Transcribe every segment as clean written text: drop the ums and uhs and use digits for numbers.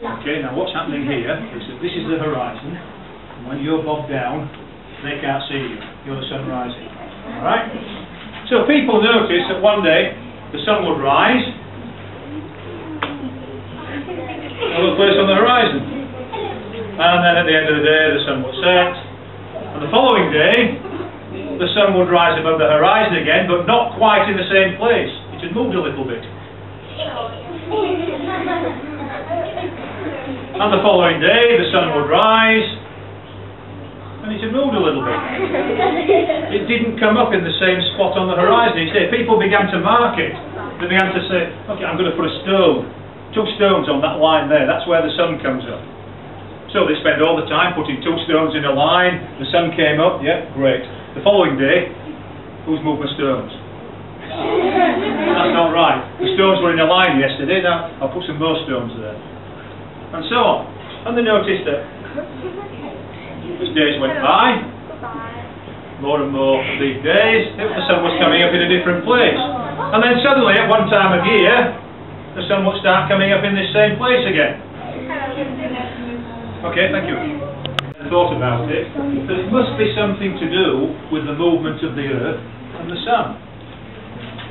Okay, now what's happening here is that this is the horizon, and when you're bobbed down, they can't see you. You're the sun rising. Alright? So people noticed that one day the sun would rise, another place on the horizon. And then at the end of the day the sun would set, and the following day the sun would rise above the horizon again, but not quite in the same place. It had moved a little bit. And the following day the sun would rise, and it had moved a little bit. It didn't come up in the same spot on the horizon. Instead, people began to mark it. They began to say, okay, I'm going to put a stone, 2 stones on that line there. That's where the sun comes up. So they spend all the time putting 2 stones in a line. The sun came up, yeah, great. The following day, who's moved my stones? That's not right. The stones were in a line yesterday, now I'll put some more stones there. And so on. And they noticed that as days went by, more and more of these days, the sun was coming up in a different place. And then suddenly, at one time of year, the sun would start coming up in this same place again. Okay, thank you. I thought about it, that it must be something to do with the movement of the earth and the sun.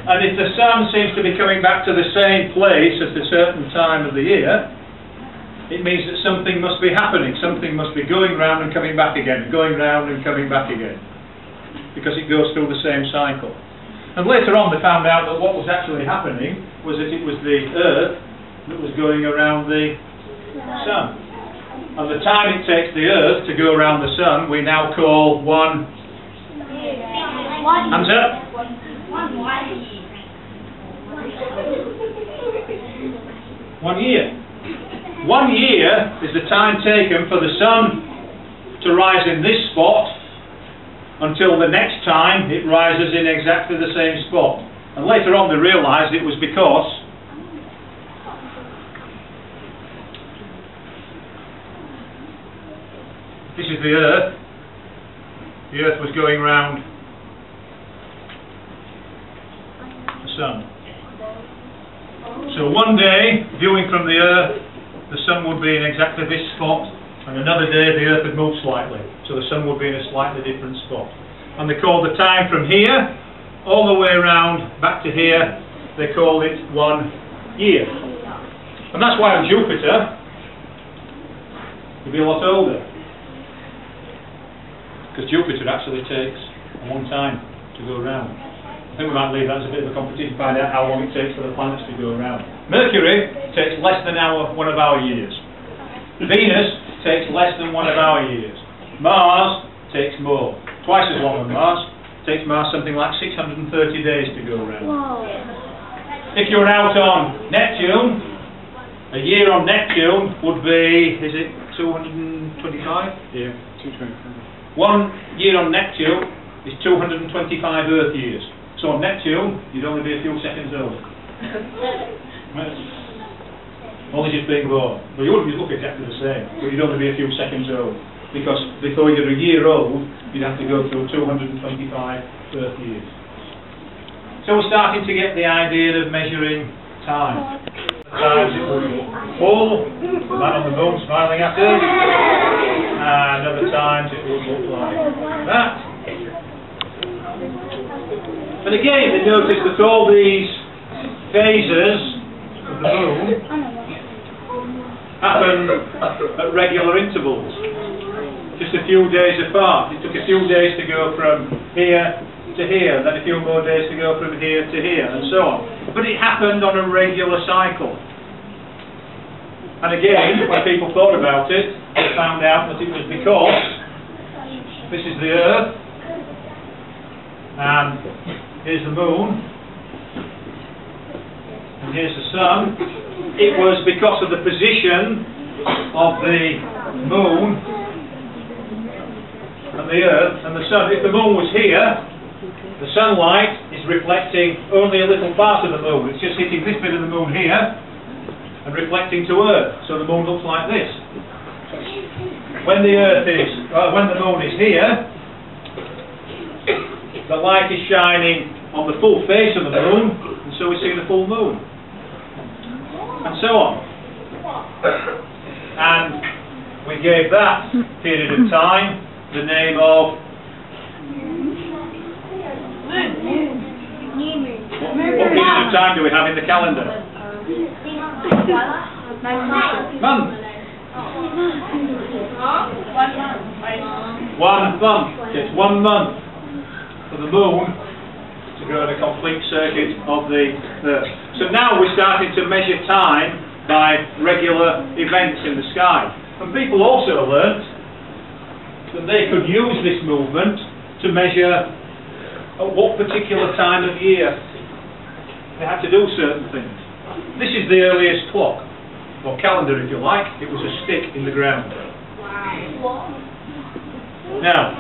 And if the sun seems to be coming back to the same place at a certain time of the year, it means that something must be happening. Something must be going round and coming back again, going round and coming back again, because it goes through the same cycle. And later on they found out that what was actually happening was that it was the earth that was going around the sun. And the time it takes the earth to go around the sun we now call one hands up. 1 year. 1 year is the time taken for the sun to rise in this spot until the next time it rises in exactly the same spot. And later on they realised it was because this is the earth. The earth was going round the sun. So one day, viewing from the earth, the sun would be in exactly this spot, and another day the earth would move slightly, so the sun would be in a slightly different spot. And they called the time from here all the way around back to here, they called it 1 year. And that's why on Jupiter you'll be a lot older, because Jupiter actually takes a long time to go around. I think we might leave that as a bit of a competition, find out how long it takes for the planets to go around. Mercury takes less than one of our years. Venus takes less than 1 of our years. Mars takes more. Twice as long as Mars. Takes Mars something like 630 days to go around. Whoa. If you're out on Neptune, a year on Neptune would be, is it 225? Yeah, 225. 1 year on Neptune is 225 Earth years. So on Neptune, you'd only be a few seconds old. Only just being born. Well, you wouldn't look exactly the same, but you'd only be a few seconds old. Because before you're a year old, you'd have to go through 225 Earth years. So we're starting to get the idea of measuring time. At times it would look full, the man on the moon smiling at us, and other times it would look like that. And again, they noticed that all these phases of the moon happen at regular intervals, just a few days apart. It took a few days to go from here to here, then a few more days to go from here to here, and so on. But it happened on a regular cycle. And again, when people thought about it, they found out that it was because this is the Earth, and here's the moon, and here's the sun. It was because of the position of the moon and the earth and the sun. If the moon was here, the sunlight is reflecting only a little part of the moon. It's just hitting this bit of the moon here and reflecting to earth. So the moon looks like this. When the moon is here, the light is shining on the full face of the moon, and so we see the full moon. And so on. we gave that period of time the name of... What period of time do we have in the calendar? Month. 1 month. It's 1 month for the moon to go in a complete circuit of the Earth. So now we're starting to measure time by regular events in the sky. And people also learnt that they could use this movement to measure at what particular time of year they had to do certain things. This is the earliest clock, or calendar if you like. It was a stick in the ground. Now,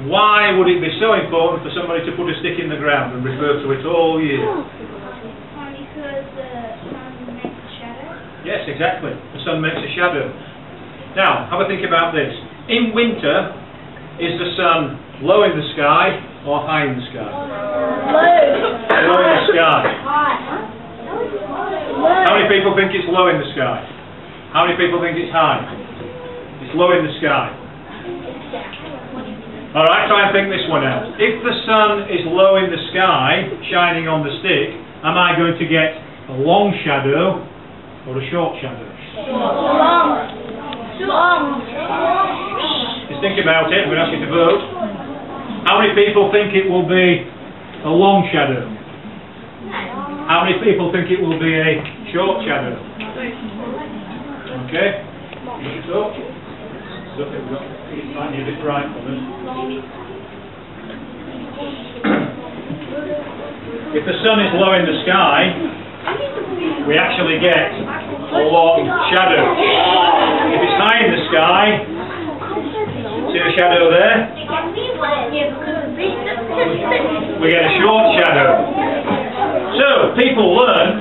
why would it be so important for somebody to put a stick in the ground and refer to it all year? Because the sun makes a shadow. Yes, exactly. The sun makes a shadow. Now, have a think about this. In winter, is the sun low in the sky or high in the sky? Low in the sky. How many people think it's low in the sky? How many people think it's high? It's low in the sky. Alright, try and think this one out. If the sun is low in the sky, shining on the stick, am I going to get a long shadow or a short shadow? Just think about it. I'm going to ask you to vote. How many people think it will be a long shadow? How many people think it will be a short shadow? Okay. So, find you a bit right for this. If the sun is low in the sky, we actually get a long shadow. If it's high in the sky, see the shadow there? We get a short shadow. So, people learn